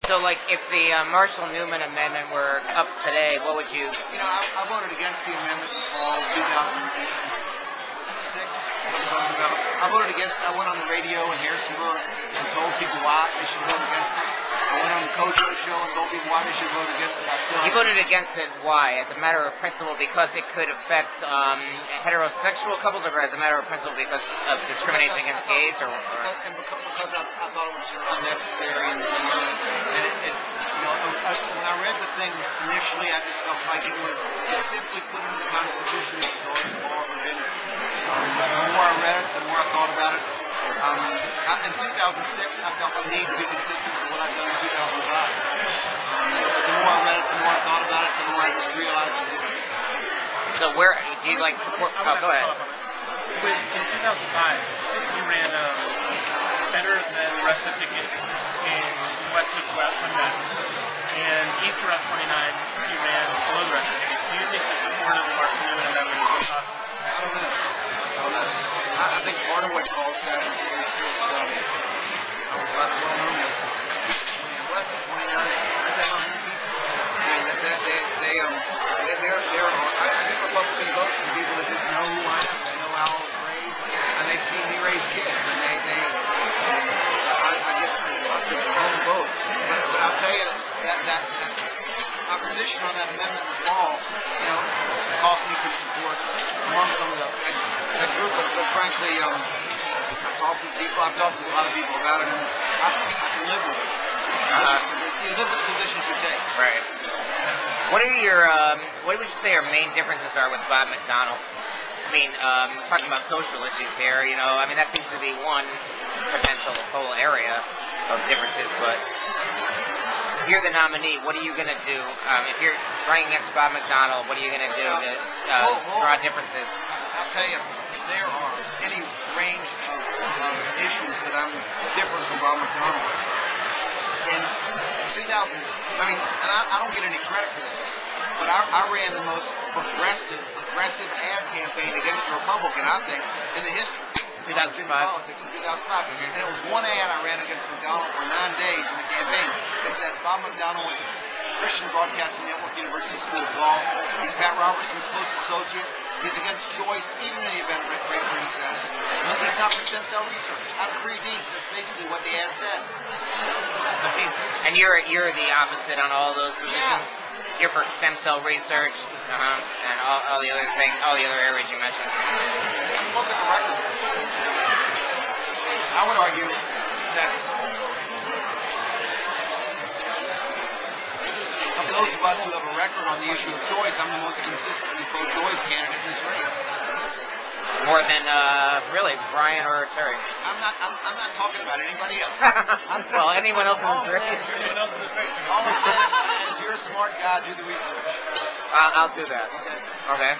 So, like, if the Marshall Newman Amendment were up today, what would you? You know, I voted against the amendment in fall 2006. I voted against it. I went on the radio in Harrisonburg and told people why they should vote against it. I went on the Coach show and told people why they should vote against it. You voted against it, why? As a matter of principle, because it could affect heterosexual couples, or as a matter of principle because of discrimination against gays, or? Because I thought it was just unnecessary. And you know, when I read the thing initially, I just felt like it simply put in the Constitution that was already borders in it. The more I read it, the more I thought about it. In 2006, I felt the need to be consistent with what I've done in 2005. The more I read it, the more I thought about it, the more I just realized it. So where do you like support? Oh, go ahead. In 2005, you ran better than the rest of the ticket in West Loop Route 29, and East Route 29, you ran below the rest of the ticket. Do you think the support of the Marshall Newman Amendment is what's possible? I don't know. I think part of what caused that is just I was less well known yesterday. West of 29, I get Republican votes from people that just know who I am. They know how I was raised, and they've seen me raise kids, and I get lots of home votes. But I'll tell you that my position on that amendment in the fall, you know, cost me some support among some of that group. But frankly, I've talked to people. I've talked to a lot of people about it, and I can live with it. You live with the positions you take. Right. What are your what would you say our main differences are with Bob McDonnell? I mean, we're talking about social issues here. You know, I mean that seems to be one potential whole area of differences. But if you're the nominee, what are you going to do if you're running against Bob McDonnell? What are you going to do to draw differences? I'll tell you, there are any range of issues that I'm different from Bob McDonnell. In 2000, I don't get any credit for this, but I ran the most progressive ad campaign against the Republican, I think, in the history. 2005. Politics in 2005. And it was one ad I ran against McDonnell for 9 days in the campaign. It said Bob McDonnell went to Christian Broadcasting Network, University School of Law. He's Pat Robertson's close associate. He's against choice, even in the event of rape or incest. He's not for stem cell research. I'm Creigh Deeds. That's basically what the ad said. Okay. And you're the opposite on all those positions. Yeah. You're for stem cell research, and all the other things, all the other areas you mentioned. Look at the record. I would argue that of those of us who have a record on the issue of choice, I'm the most consistently pro-choice candidate in this race. More than really Brian or Terry. I'm not talking about anybody else. Well, anyone else in this race. All I'm saying is you're a smart guy. Do the research. I'll do that. Okay. Okay.